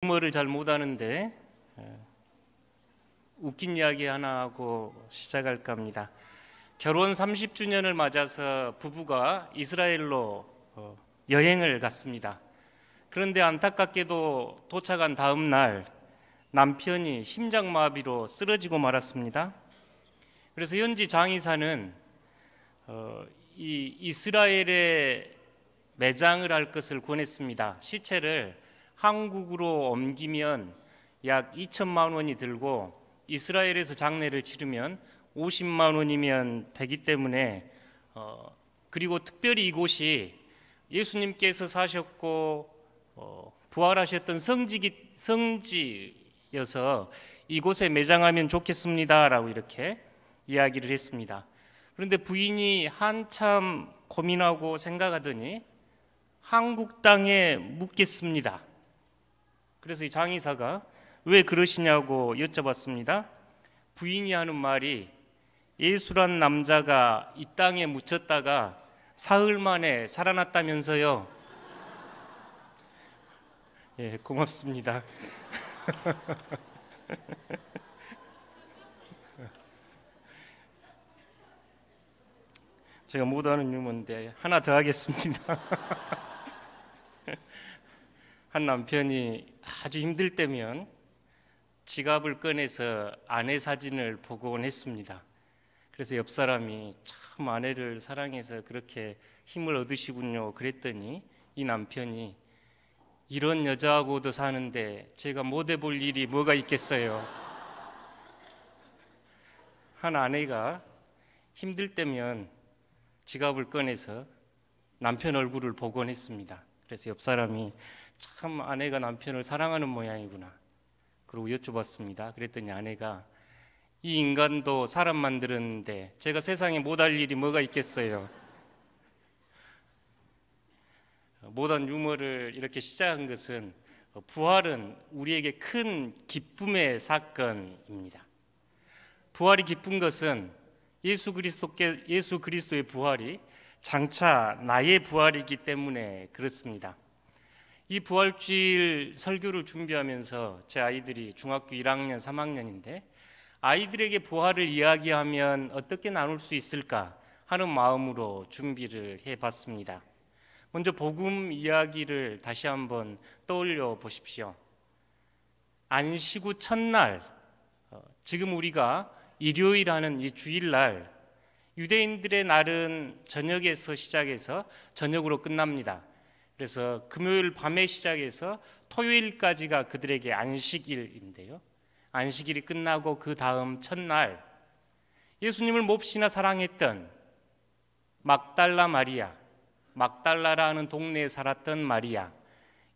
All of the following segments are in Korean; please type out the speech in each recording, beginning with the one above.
유머를 잘 못하는데 웃긴 이야기 하나 하고 시작할까 합니다. 결혼 30주년을 맞아서 부부가 이스라엘로 여행을 갔습니다. 그런데 안타깝게도 도착한 다음 날 남편이 심장마비로 쓰러지고 말았습니다. 그래서 현지 장의사는 이 이스라엘에 매장을 할 것을 권했습니다. 시체를 한국으로 옮기면 약 2천만 원이 들고 이스라엘에서 장례를 치르면 50만 원이면 되기 때문에 그리고 특별히 이곳이 예수님께서 사셨고 부활하셨던 성지여서 이곳에 매장하면 좋겠습니다라고 이렇게 이야기를 했습니다. 그런데 부인이 한참 고민하고 생각하더니 한국 땅에 묻겠습니다. 그래서 이 장의사가 왜 그러시냐고 여쭤봤습니다. 부인이 하는 말이 예수란 남자가 이 땅에 묻혔다가 사흘 만에 살아났다면서요. 예, 고맙습니다. 제가 못하는 유머인데 하나 더 하겠습니다. 한 남편이 아주 힘들 때면 지갑을 꺼내서 아내 사진을 보곤 했습니다. 그래서 옆 사람이 참 아내를 사랑해서 그렇게 힘을 얻으시군요 그랬더니 이 남편이 이런 여자하고도 사는데 제가 못 해볼 일이 뭐가 있겠어요. 한 아내가 힘들 때면 지갑을 꺼내서 남편 얼굴을 보곤 했습니다. 그래서 옆 사람이 참 아내가 남편을 사랑하는 모양이구나. 그러고 여쭤봤습니다. 그랬더니 아내가 이 인간도 사람 만들었는데 제가 세상에 못할 일이 뭐가 있겠어요. 못한 유머를 이렇게 시작한 것은 부활은 우리에게 큰 기쁨의 사건입니다. 부활이 기쁜 것은 예수 그리스도의 부활이 장차 나의 부활이기 때문에 그렇습니다. 이 부활주일 설교를 준비하면서 제 아이들이 중학교 1학년, 3학년인데 아이들에게 부활을 이야기하면 어떻게 나눌 수 있을까 하는 마음으로 준비를 해봤습니다. 먼저 복음 이야기를 다시 한번 떠올려 보십시오. 안식 후 첫날, 지금 우리가 일요일 하는 이 주일날, 유대인들의 날은 저녁에서 시작해서 저녁으로 끝납니다. 그래서 금요일 밤에 시작해서 토요일까지가 그들에게 안식일인데요. 안식일이 끝나고 그 다음 첫날 예수님을 몹시나 사랑했던 막달라 마리아, 막달라라는 동네에 살았던 마리아,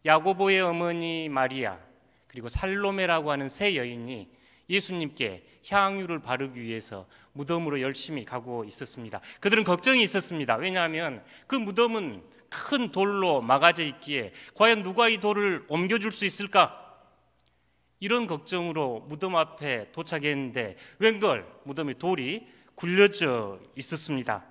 야고보의 어머니 마리아, 그리고 살로메라고 하는 세 여인이 예수님께 향유를 바르기 위해서 무덤으로 열심히 가고 있었습니다. 그들은 걱정이 있었습니다. 왜냐하면 그 무덤은 큰 돌로 막아져 있기에 과연 누가 이 돌을 옮겨줄 수 있을까? 이런 걱정으로 무덤 앞에 도착했는데 웬걸 무덤에 돌이 굴려져 있었습니다.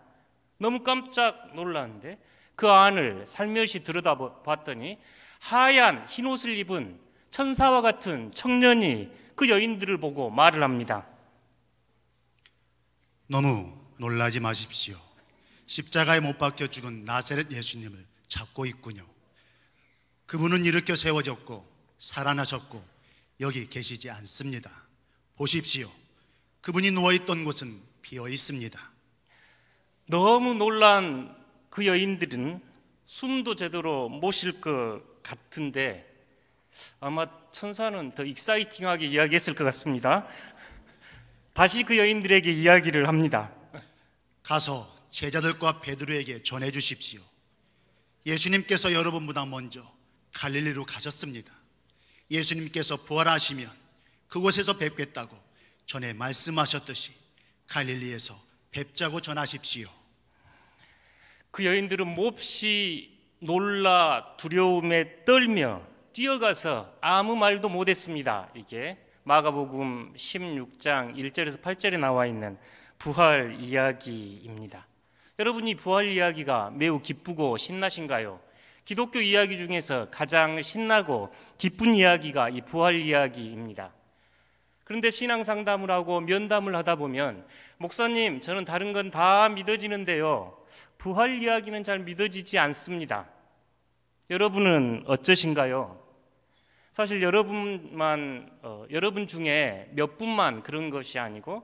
너무 깜짝 놀랐는데 그 안을 살며시 들여다봤더니 하얀 흰옷을 입은 천사와 같은 청년이 그 여인들을 보고 말을 합니다. 너무 놀라지 마십시오. 십자가에 못 박혀 죽은 나사렛 예수님을 찾고 있군요. 그분은 일으켜 세워졌고 살아나셨고 여기 계시지 않습니다. 보십시오. 그분이 누워있던 곳은 비어 있습니다. 너무 놀란 그 여인들은 숨도 제대로 못 쉴 것 같은데 아마 천사는 더 익사이팅하게 이야기했을 것 같습니다. 다시 그 여인들에게 이야기를 합니다. 가서 제자들과 베드로에게 전해 주십시오. 예수님께서 여러분보다 먼저 갈릴리로 가셨습니다. 예수님께서 부활하시면 그곳에서 뵙겠다고 전에 말씀하셨듯이 갈릴리에서 뵙자고 전하십시오. 그 여인들은 몹시 놀라 두려움에 떨며 뛰어가서 아무 말도 못했습니다. 이게 마가복음 16장 1절에서 8절에 나와 있는 부활 이야기입니다. 여러분이 부활 이야기가 매우 기쁘고 신나신가요? 기독교 이야기 중에서 가장 신나고 기쁜 이야기가 이 부활 이야기입니다. 그런데 신앙 상담을 하고 면담을 하다 보면 목사님, 저는 다른 건 다 믿어지는데요, 부활 이야기는 잘 믿어지지 않습니다. 여러분은 어떠신가요? 사실 여러분 중에 몇 분만 그런 것이 아니고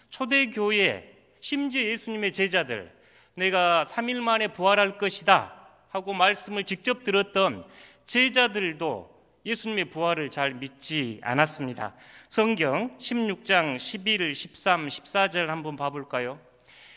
초대교회, 심지어 예수님의 제자들, 내가 3일 만에 부활할 것이다 하고 말씀을 직접 들었던 제자들도 예수님의 부활을 잘 믿지 않았습니다. 성경 16장 11, 13, 14절 한번 봐볼까요?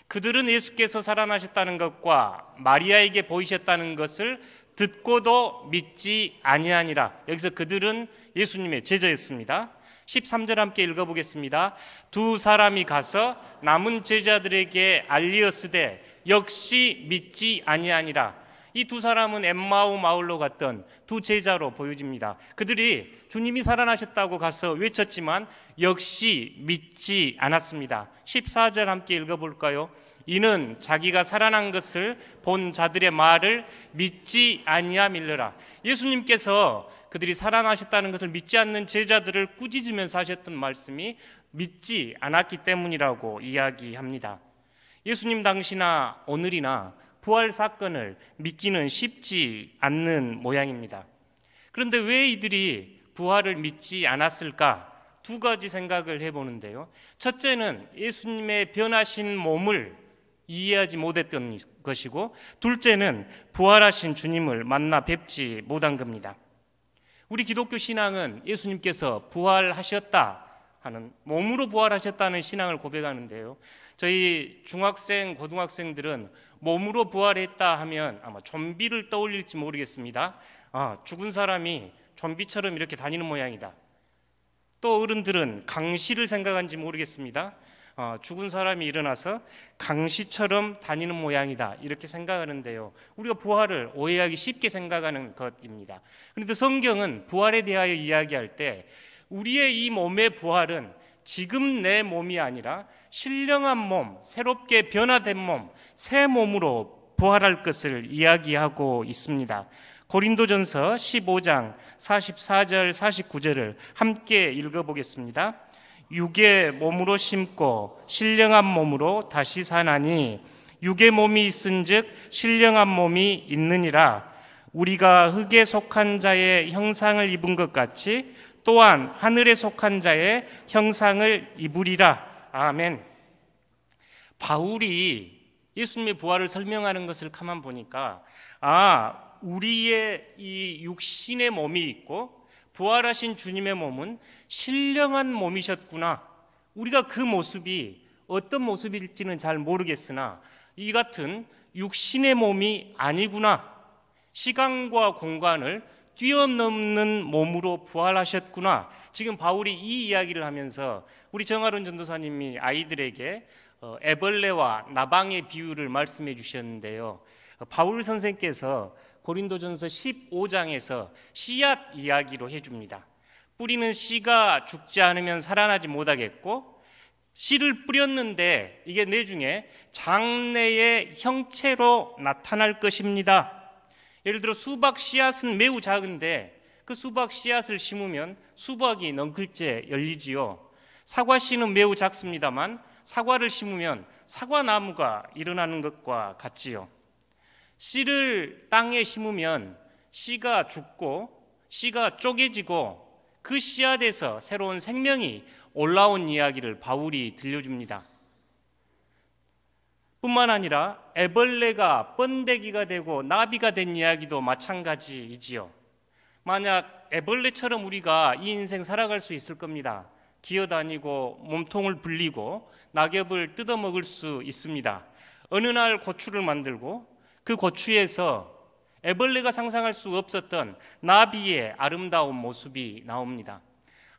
그들은 예수께서 살아나셨다는 것과 마리아에게 보이셨다는 것을 듣고도 믿지 아니하니라. 여기서 그들은 예수님의 제자였습니다. 13절 함께 읽어보겠습니다. 두 사람이 가서 남은 제자들에게 알리었으되 역시 믿지 아니하니라. 이 두 사람은 엠마오 마을로 갔던 두 제자로 보여집니다. 그들이 주님이 살아나셨다고 가서 외쳤지만 역시 믿지 않았습니다. 14절 함께 읽어볼까요? 이는 자기가 살아난 것을 본 자들의 말을 믿지 아니하밀러라. 예수님께서 그들이 살아나셨다는 것을 믿지 않는 제자들을 꾸짖으면서 하셨던 말씀이 믿지 않았기 때문이라고 이야기합니다. 예수님 당시나 오늘이나 부활 사건을 믿기는 쉽지 않는 모양입니다. 그런데 왜 이들이 부활을 믿지 않았을까? 두 가지 생각을 해보는데요. 첫째는 예수님의 변하신 몸을 이해하지 못했던 것이고, 둘째는 부활하신 주님을 만나 뵙지 못한 겁니다. 우리 기독교 신앙은 예수님께서 부활하셨다 하는, 몸으로 부활하셨다는 신앙을 고백하는데요. 저희 중학생, 고등학생들은 몸으로 부활했다 하면 아마 좀비를 떠올릴지 모르겠습니다. 죽은 사람이 좀비처럼 이렇게 다니는 모양이다. 또 어른들은 강시를 생각한지 모르겠습니다. 죽은 사람이 일어나서 강시처럼 다니는 모양이다, 이렇게 생각하는데요. 우리가 부활을 오해하기 쉽게 생각하는 것입니다. 그런데 성경은 부활에 대하여 이야기할 때 우리의 이 몸의 부활은 지금 내 몸이 아니라 신령한 몸, 새롭게 변화된 몸, 새 몸으로 부활할 것을 이야기하고 있습니다. 고린도전서 15장 44절 49절을 함께 읽어보겠습니다. 육의 몸으로 심고 신령한 몸으로 다시 사나니 육의 몸이 있은즉 신령한 몸이 있느니라. 우리가 흙에 속한 자의 형상을 입은 것 같이 또한 하늘에 속한 자의 형상을 입으리라. 아멘. 바울이 예수님의 부활을 설명하는 것을 가만 보니까 우리의 이 육신의 몸이 있고 부활하신 주님의 몸은 신령한 몸이셨구나. 우리가 그 모습이 어떤 모습일지는 잘 모르겠으나 이 같은 육신의 몸이 아니구나. 시간과 공간을 뛰어넘는 몸으로 부활하셨구나. 지금 바울이 이 이야기를 하면서 우리 정아론 전도사님이 아이들에게 애벌레와 나방의 비유를 말씀해 주셨는데요. 바울 선생께서 고린도전서 15장에서 씨앗 이야기로 해줍니다. 뿌리는 씨가 죽지 않으면 살아나지 못하겠고, 씨를 뿌렸는데 이게 내중에 장래의 형체로 나타날 것입니다. 예를 들어 수박 씨앗은 매우 작은데 그 수박 씨앗을 심으면 수박이 넝클째 열리지요. 사과 씨는 매우 작습니다만 사과를 심으면 사과나무가 일어나는 것과 같지요. 씨를 땅에 심으면 씨가 죽고 씨가 쪼개지고 그 씨앗에서 새로운 생명이 올라온 이야기를 바울이 들려줍니다. 뿐만 아니라 애벌레가 번데기가 되고 나비가 된 이야기도 마찬가지이지요. 만약 애벌레처럼 우리가 이 인생 살아갈 수 있을 겁니다. 기어다니고 몸통을 불리고 낙엽을 뜯어먹을 수 있습니다. 어느 날 고추를 만들고 그 고추에서 애벌레가 상상할 수 없었던 나비의 아름다운 모습이 나옵니다.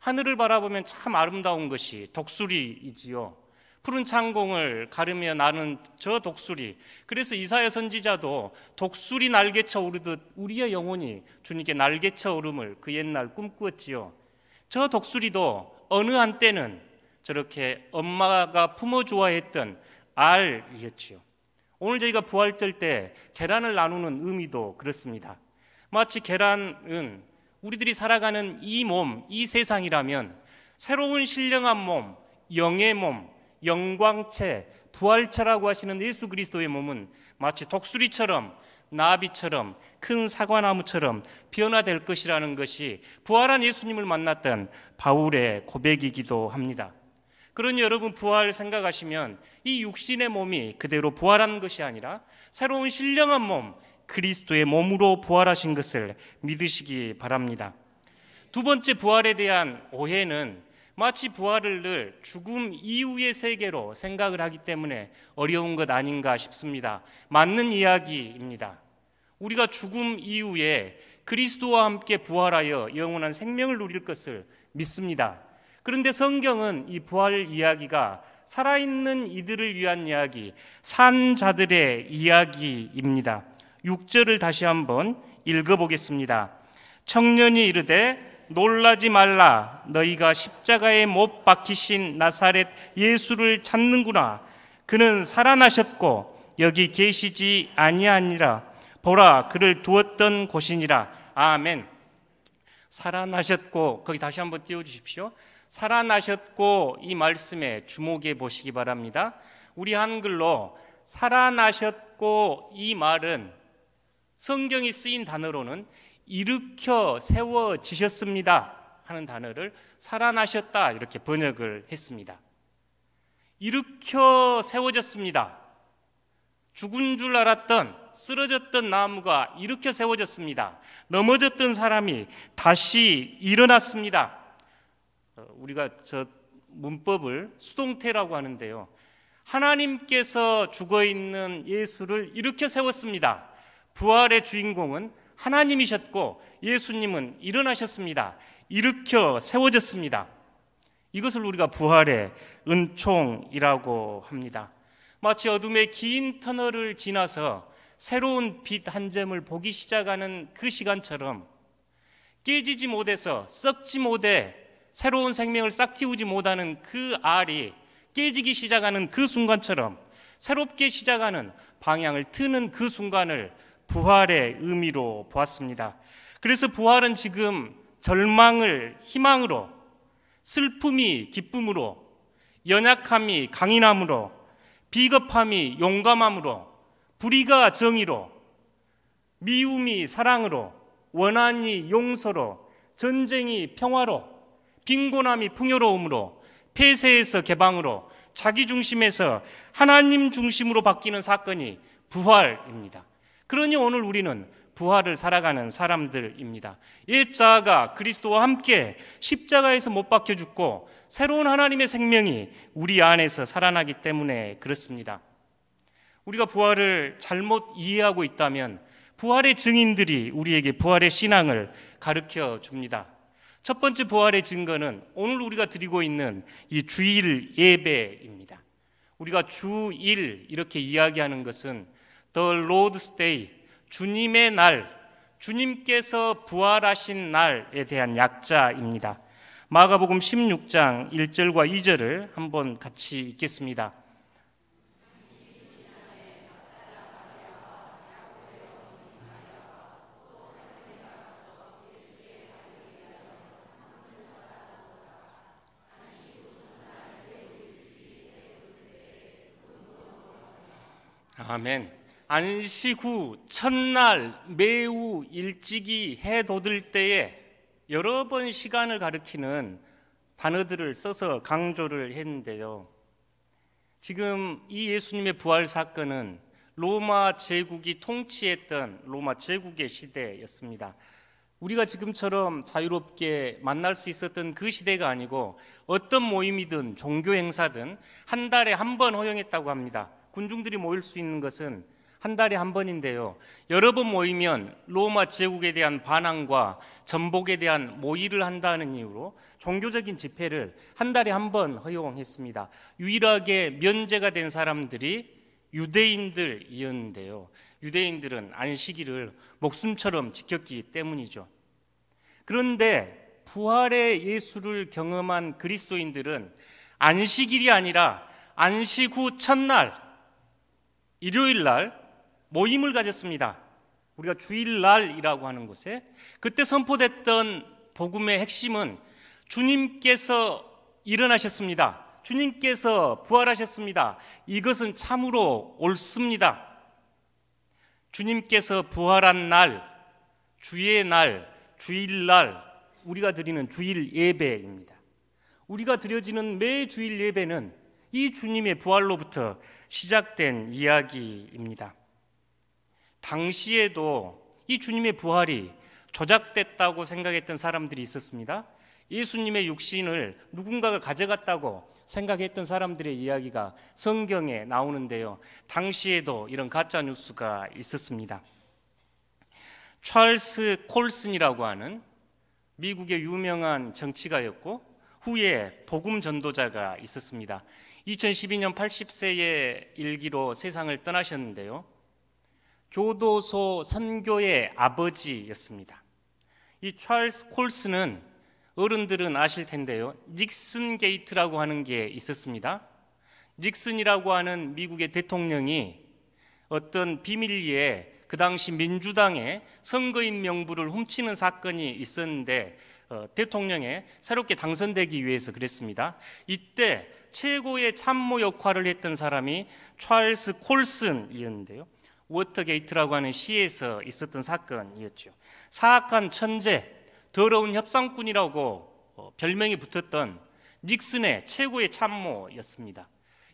하늘을 바라보면 참 아름다운 것이 독수리이지요. 푸른 창공을 가르며 나는 저 독수리. 그래서 이사야 선지자도 독수리 날개쳐 오르듯 우리의 영혼이 주님께 날개쳐 오름을 그 옛날 꿈꾸었지요. 저 독수리도 어느 한때는 저렇게 엄마가 품어 좋아했던 알이었지요. 오늘 저희가 부활절 때 계란을 나누는 의미도 그렇습니다. 마치 계란은 우리들이 살아가는 이 몸, 이 세상이라면 새로운 신령한 몸, 영의 몸, 영광체, 부활체라고 하시는 예수 그리스도의 몸은 마치 독수리처럼, 나비처럼, 큰 사과나무처럼 변화될 것이라는 것이 부활한 예수님을 만났던 바울의 고백이기도 합니다. 그러니 여러분, 부활 생각하시면 이 육신의 몸이 그대로 부활한 것이 아니라 새로운 신령한 몸, 그리스도의 몸으로 부활하신 것을 믿으시기 바랍니다. 두 번째, 부활에 대한 오해는 마치 부활을 늘 죽음 이후의 세계로 생각을 하기 때문에 어려운 것 아닌가 싶습니다. 맞는 이야기입니다. 우리가 죽음 이후에 그리스도와 함께 부활하여 영원한 생명을 누릴 것을 믿습니다. 그런데 성경은 이 부활 이야기가 살아있는 이들을 위한 이야기, 산 자들의 이야기입니다. 6절을 다시 한번 읽어보겠습니다. 청년이 이르되 놀라지 말라, 너희가 십자가에 못 박히신 나사렛 예수를 찾는구나. 그는 살아나셨고 여기 계시지 아니하니라. 보라, 그를 두었던 곳이니라. 아멘. 살아나셨고, 거기 다시 한번 띄워주십시오. 살아나셨고, 이 말씀에 주목해 보시기 바랍니다. 우리 한글로 살아나셨고, 이 말은 성경이 쓰인 단어로는 일으켜 세워지셨습니다 하는 단어를 살아나셨다 이렇게 번역을 했습니다. 일으켜 세워졌습니다. 죽은 줄 알았던, 쓰러졌던 나무가 일으켜 세워졌습니다. 넘어졌던 사람이 다시 일어났습니다. 우리가 저 문법을 수동태라고 하는데요, 하나님께서 죽어있는 예수를 일으켜 세웠습니다. 부활의 주인공은 하나님이셨고 예수님은 일어나셨습니다. 일으켜 세워졌습니다. 이것을 우리가 부활의 은총이라고 합니다. 마치 어둠의 긴 터널을 지나서 새로운 빛 한 점을 보기 시작하는 그 시간처럼 깨지지 못해서 썩지 못해 새로운 생명을 싹 틔우지 못하는 그 알이 깨지기 시작하는 그 순간처럼 새롭게 시작하는 방향을 트는 그 순간을 부활의 의미로 보았습니다. 그래서 부활은 지금 절망을 희망으로, 슬픔이 기쁨으로, 연약함이 강인함으로, 비겁함이 용감함으로, 불의가 정의로, 미움이 사랑으로, 원한이 용서로, 전쟁이 평화로, 빈곤함이 풍요로움으로, 폐쇄에서 개방으로, 자기중심에서 하나님 중심으로 바뀌는 사건이 부활입니다. 그러니 오늘 우리는 부활을 살아가는 사람들입니다. 옛자아가 그리스도와 함께 십자가에서 못 박혀 죽고 새로운 하나님의 생명이 우리 안에서 살아나기 때문에 그렇습니다. 우리가 부활을 잘못 이해하고 있다면 부활의 증인들이 우리에게 부활의 신앙을 가르쳐 줍니다. 첫 번째 부활의 증거는 오늘 우리가 드리고 있는 이 주일 예배입니다. 우리가 주일 이렇게 이야기하는 것은 The Lord's Day, 주님의 날, 주님께서 부활하신 날에 대한 약자입니다. 마가복음 16장 1절과 2절을 한번 같이 읽겠습니다. 아멘. 안식 후 첫날 매우 일찍이 해 돋을 때에 여러 번 시간을 가리키는 단어들을 써서 강조를 했는데요, 지금 이 예수님의 부활 사건은 로마 제국이 통치했던 로마 제국의 시대였습니다. 우리가 지금처럼 자유롭게 만날 수 있었던 그 시대가 아니고 어떤 모임이든 종교 행사든 한 달에 한 번 허용했다고 합니다. 군중들이 모일 수 있는 것은 한 달에 한 번인데요, 여러 번 모이면 로마 제국에 대한 반항과 전복에 대한 모의를 한다는 이유로 종교적인 집회를 한 달에 한 번 허용했습니다. 유일하게 면제가 된 사람들이 유대인들이었는데요, 유대인들은 안식일을 목숨처럼 지켰기 때문이죠. 그런데 부활의 예수를 경험한 그리스도인들은 안식일이 아니라 안식 후 첫날 일요일 날 모임을 가졌습니다. 우리가 주일날이라고 하는 곳에 그때 선포됐던 복음의 핵심은 주님께서 일어나셨습니다. 주님께서 부활하셨습니다. 이것은 참으로 옳습니다. 주님께서 부활한 날, 주의 날, 주일날, 우리가 드리는 주일 예배입니다. 우리가 드려지는 매 주일 예배는 이 주님의 부활로부터 시작된 이야기입니다. 당시에도 이 주님의 부활이 조작됐다고 생각했던 사람들이 있었습니다. 예수님의 육신을 누군가가 가져갔다고 생각했던 사람들의 이야기가 성경에 나오는데요. 당시에도 이런 가짜 뉴스가 있었습니다. 찰스 콜슨이라고 하는 미국의 유명한 정치가였고 후에 복음 전도자가 있었습니다. 2012년 80세의 일기로 세상을 떠나셨는데요. 교도소 선교의 아버지였습니다. 이 찰스 콜슨은 어른들은 아실 텐데요. 닉슨 게이트라고 하는 게 있었습니다. 닉슨이라고 하는 미국의 대통령이 어떤 비밀리에 그 당시 민주당의 선거인 명부를 훔치는 사건이 있었는데 대통령에 새롭게 당선되기 위해서 그랬습니다. 이때 최고의 참모 역할을 했던 사람이 찰스 콜슨이었는데요. 워터게이트라고 하는 시에서 있었던 사건이었죠. 사악한 천재, 더러운 협상꾼이라고 별명이 붙었던 닉슨의 최고의 참모였습니다.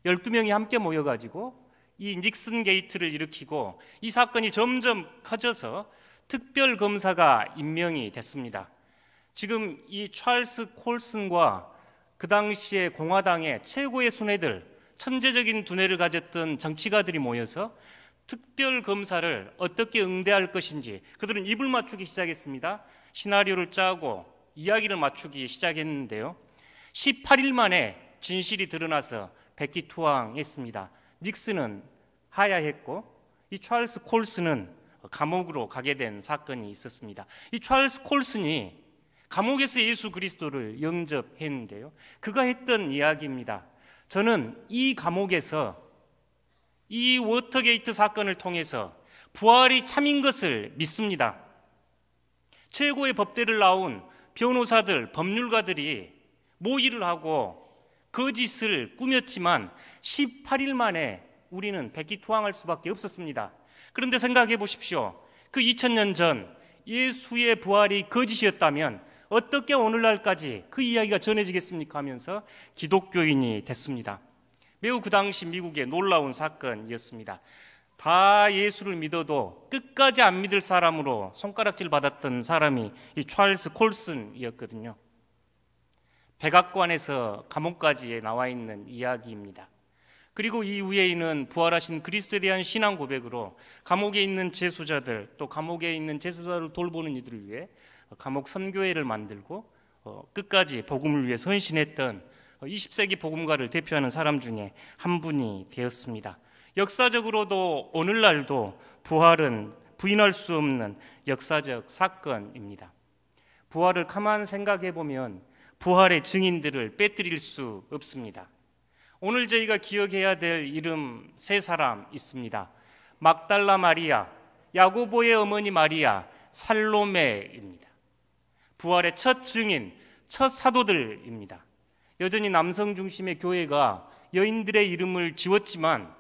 12명이 함께 모여가지고 이 닉슨 게이트를 일으키고 이 사건이 점점 커져서 특별검사가 임명이 됐습니다. 지금 이 찰스 콜슨과 그 당시에 공화당의 최고의 순회들, 천재적인 두뇌를 가졌던 정치가들이 모여서 특별검사를 어떻게 응대할 것인지 그들은 입을 맞추기 시작했습니다. 시나리오를 짜고 이야기를 맞추기 시작했는데요. 18일 만에 진실이 드러나서 백기투항했습니다. 닉슨은 하야했고 이 찰스 콜슨은 감옥으로 가게 된 사건이 있었습니다. 이 찰스 콜슨이 감옥에서 예수 그리스도를 영접했는데요. 그가 했던 이야기입니다. 저는 이 감옥에서 이 워터게이트 사건을 통해서 부활이 참인 것을 믿습니다. 최고의 법대를 나온 변호사들, 법률가들이 모의를 하고 거짓을 꾸몄지만 18일 만에 우리는 백기투항할 수밖에 없었습니다. 그런데 생각해 보십시오. 그 2000년 전 예수의 부활이 거짓이었다면 어떻게 오늘날까지 그 이야기가 전해지겠습니까 하면서 기독교인이 됐습니다. 매우 그 당시 미국의 놀라운 사건이었습니다. 다 예수를 믿어도 끝까지 안 믿을 사람으로 손가락질 받았던 사람이 이 찰스 콜슨이었거든요. 백악관에서 감옥까지 나와 있는 이야기입니다. 그리고 이후에는 부활하신 그리스도에 대한 신앙 고백으로 감옥에 있는 재수자들, 또 감옥에 있는 재수자를 돌보는 이들을 위해 감옥 선교회를 만들고 끝까지 복음을 위해 헌신했던 20세기 복음가를 대표하는 사람 중에 한 분이 되었습니다. 역사적으로도 오늘날도 부활은 부인할 수 없는 역사적 사건입니다. 부활을 가만 생각해 보면 부활의 증인들을 빼뜨릴 수 없습니다. 오늘 저희가 기억해야 될 이름 세 사람 있습니다. 막달라 마리아, 야고보의 어머니 마리아, 살로메입니다. 부활의 첫 증인, 첫 사도들입니다. 여전히 남성 중심의 교회가 여인들의 이름을 지웠지만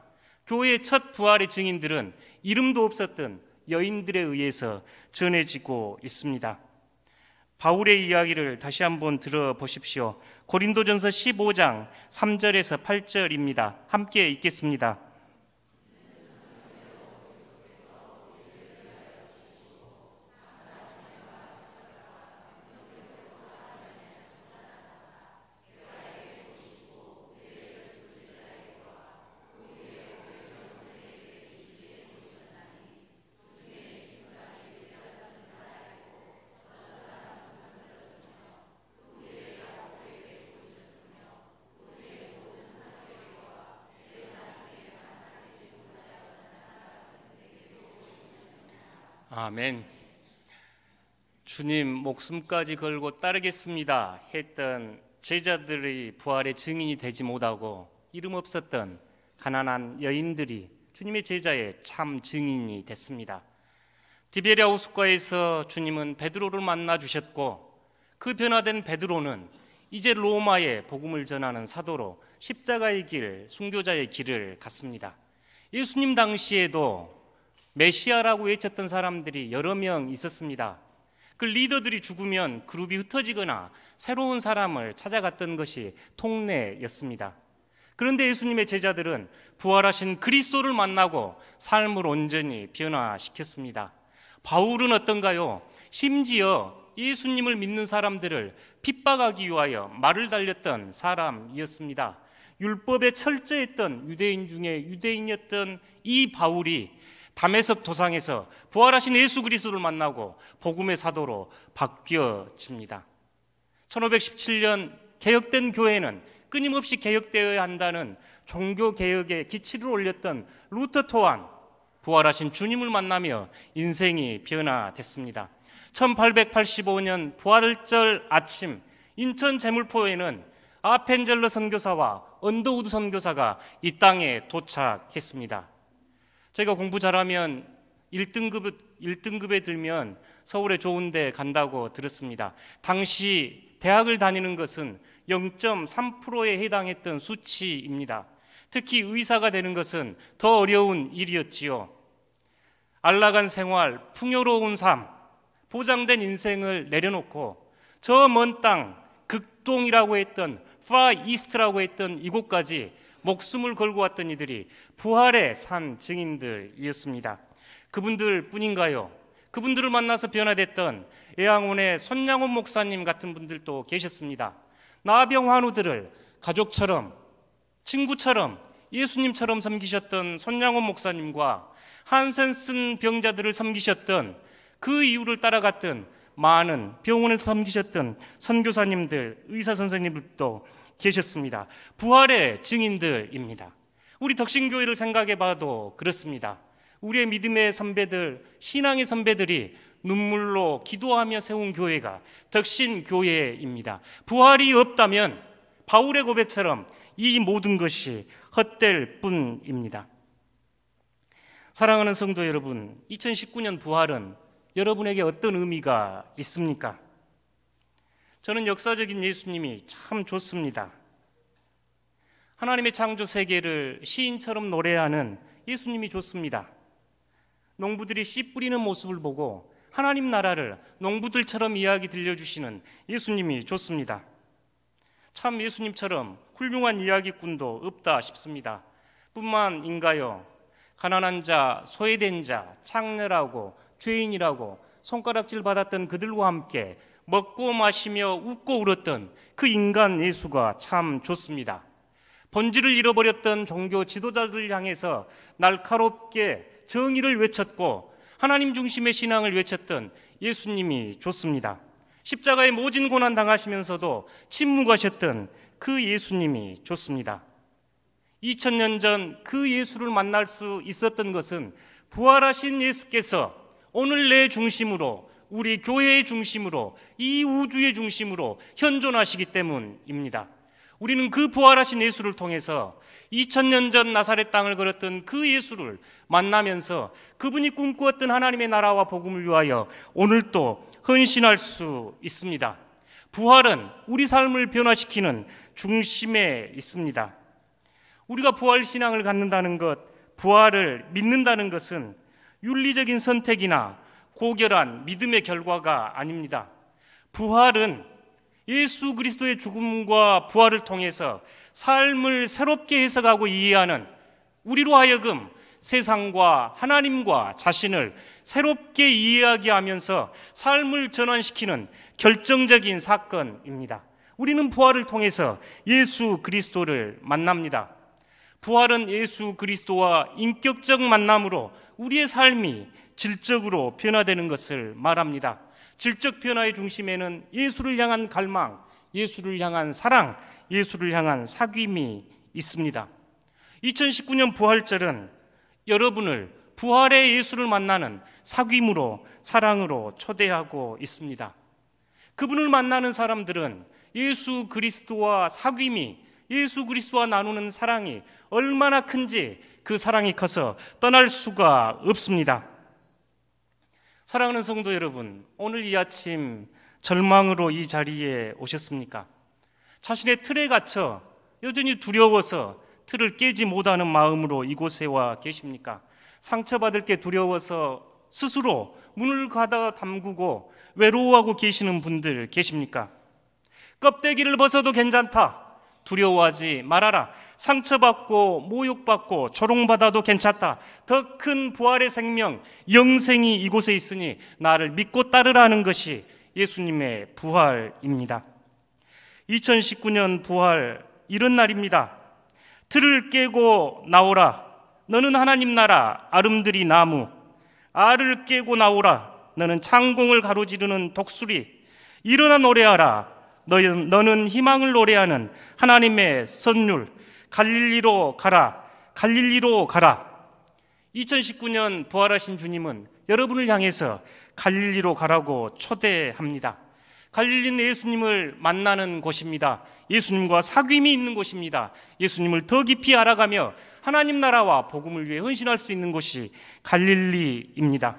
교회의 첫 부활의 증인들은 이름도 없었던 여인들에 의해서 전해지고 있습니다. 바울의 이야기를 다시 한번 들어보십시오. 고린도전서 15장 3절에서 8절입니다. 함께 읽겠습니다. 아멘. 주님 목숨까지 걸고 따르겠습니다 했던 제자들의 부활의 증인이 되지 못하고 이름 없었던 가난한 여인들이 주님의 제자의 참 증인이 됐습니다. 디베랴 호숫가에서 주님은 베드로를 만나 주셨고, 그 변화된 베드로는 이제 로마에 복음을 전하는 사도로 십자가의 길, 순교자의 길을 갔습니다. 예수님 당시에도 메시아라고 외쳤던 사람들이 여러 명 있었습니다. 그 리더들이 죽으면 그룹이 흩어지거나 새로운 사람을 찾아갔던 것이 통례였습니다. 그런데 예수님의 제자들은 부활하신 그리스도를 만나고 삶을 온전히 변화시켰습니다. 바울은 어떤가요? 심지어 예수님을 믿는 사람들을 핍박하기 위하여 말을 달렸던 사람이었습니다. 율법에 철저했던 유대인 중에 유대인이었던 이 바울이 다메섹 도상에서 부활하신 예수 그리스도를 만나고 복음의 사도로 바뀌어집니다. 1517년 개혁된 교회는 끊임없이 개혁되어야 한다는 종교개혁의 기치를 올렸던 루터 또한 부활하신 주님을 만나며 인생이 변화됐습니다. 1885년 부활절 아침 인천 제물포에는 아펜젤러 선교사와 언더우드 선교사가 이 땅에 도착했습니다. 제가 공부 잘하면 1등급에 들면 서울에 좋은 데 간다고 들었습니다. 당시 대학을 다니는 것은 0.3%에 해당했던 수치입니다. 특히 의사가 되는 것은 더 어려운 일이었지요. 안락한 생활, 풍요로운 삶, 보장된 인생을 내려놓고 저 먼 땅, 극동이라고 했던 Far East라고 했던 이곳까지 목숨을 걸고 왔던 이들이 부활의 산 증인들이었습니다. 그분들 뿐인가요? 그분들을 만나서 변화됐던 애양원의 손양원 목사님 같은 분들도 계셨습니다. 나병 환우들을 가족처럼, 친구처럼, 예수님처럼 섬기셨던 손양원 목사님과 한센슨 병자들을 섬기셨던, 그 이유를 따라갔던 많은 병원에서 섬기셨던 선교사님들, 의사 선생님들도 계셨습니다. 부활의 증인들입니다. 우리 덕신교회를 생각해 봐도 그렇습니다. 우리의 믿음의 선배들, 신앙의 선배들이 눈물로 기도하며 세운 교회가 덕신교회입니다. 부활이 없다면 바울의 고백처럼 이 모든 것이 헛될 뿐입니다. 사랑하는 성도 여러분, 2019년 부활은 여러분에게 어떤 의미가 있습니까? 저는 역사적인 예수님이 참 좋습니다. 하나님의 창조 세계를 시인처럼 노래하는 예수님이 좋습니다. 농부들이 씨 뿌리는 모습을 보고 하나님 나라를 농부들처럼 이야기 들려주시는 예수님이 좋습니다. 참 예수님처럼 훌륭한 이야기꾼도 없다 싶습니다. 뿐만인가요? 가난한 자, 소외된 자, 창렬하고 죄인이라고 손가락질 받았던 그들과 함께 먹고 마시며 웃고 울었던 그 인간 예수가 참 좋습니다. 본질을 잃어버렸던 종교 지도자들 향해서 날카롭게 정의를 외쳤고 하나님 중심의 신앙을 외쳤던 예수님이 좋습니다. 십자가에 모진 고난 당하시면서도 침묵하셨던 그 예수님이 좋습니다. 2000년 전 그 예수를 만날 수 있었던 것은 부활하신 예수께서 오늘 내 중심으로, 우리 교회의 중심으로, 이 우주의 중심으로 현존하시기 때문입니다. 우리는 그 부활하신 예수를 통해서 2000년 전 나사렛 땅을 걸었던 그 예수를 만나면서 그분이 꿈꾸었던 하나님의 나라와 복음을 위하여 오늘도 헌신할 수 있습니다. 부활은 우리 삶을 변화시키는 중심에 있습니다. 우리가 부활 신앙을 갖는다는 것, 부활을 믿는다는 것은 윤리적인 선택이나 고결한 믿음의 결과가 아닙니다. 부활은 예수 그리스도의 죽음과 부활을 통해서 삶을 새롭게 해석하고 이해하는, 우리로 하여금 세상과 하나님과 자신을 새롭게 이해하게 하면서 삶을 전환시키는 결정적인 사건입니다. 우리는 부활을 통해서 예수 그리스도를 만납니다. 부활은 예수 그리스도와 인격적 만남으로 우리의 삶이 질적으로 변화되는 것을 말합니다. 질적 변화의 중심에는 예수를 향한 갈망, 예수를 향한 사랑, 예수를 향한 사귐이 있습니다. 2019년 부활절은 여러분을 부활의 예수를 만나는 사귐으로, 사랑으로 초대하고 있습니다. 그분을 만나는 사람들은 예수 그리스도와 사귐이, 예수 그리스도와 나누는 사랑이 얼마나 큰지 그 사랑이 커서 떠날 수가 없습니다. 사랑하는 성도 여러분, 오늘 이 아침 절망으로 이 자리에 오셨습니까? 자신의 틀에 갇혀 여전히 두려워서 틀을 깨지 못하는 마음으로 이곳에 와 계십니까? 상처받을 게 두려워서 스스로 문을 닫아 담그고 외로워하고 계시는 분들 계십니까? 껍데기를 벗어도 괜찮다. 두려워하지 말아라. 상처받고 모욕받고 조롱받아도 괜찮다. 더 큰 부활의 생명, 영생이 이곳에 있으니 나를 믿고 따르라는 것이 예수님의 부활입니다. 2019년 부활 이런 날입니다. 틀을 깨고 나오라. 너는 하나님 나라 아름드리 나무. 알을 깨고 나오라. 너는 창공을 가로지르는 독수리. 일어나 노래하라. 너는 희망을 노래하는 하나님의 선율. 갈릴리로 가라. 갈릴리로 가라. 2019년 부활하신 주님은 여러분을 향해서 갈릴리로 가라고 초대합니다. 갈릴리는 예수님을 만나는 곳입니다. 예수님과 사귐이 있는 곳입니다. 예수님을 더 깊이 알아가며 하나님 나라와 복음을 위해 헌신할 수 있는 곳이 갈릴리입니다.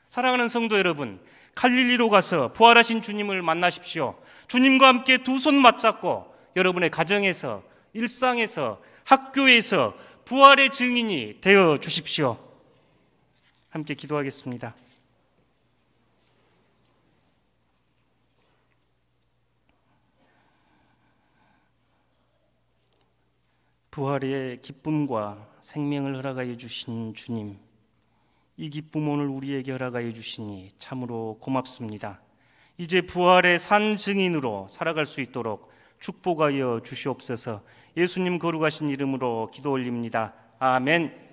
사랑하는 성도 여러분, 갈릴리로 가서 부활하신 주님을 만나십시오. 주님과 함께 두 손 맞잡고 여러분의 가정에서, 일상에서, 학교에서 부활의 증인이 되어 주십시오. 함께 기도하겠습니다. 부활의 기쁨과 생명을 허락하여 주신 주님, 이 기쁨 오늘 우리에게 허락하여 주시니 참으로 고맙습니다. 이제 부활의 산 증인으로 살아갈 수 있도록 축복하여 주시옵소서. 예수님 거룩하신 이름으로 기도 올립니다. 아멘.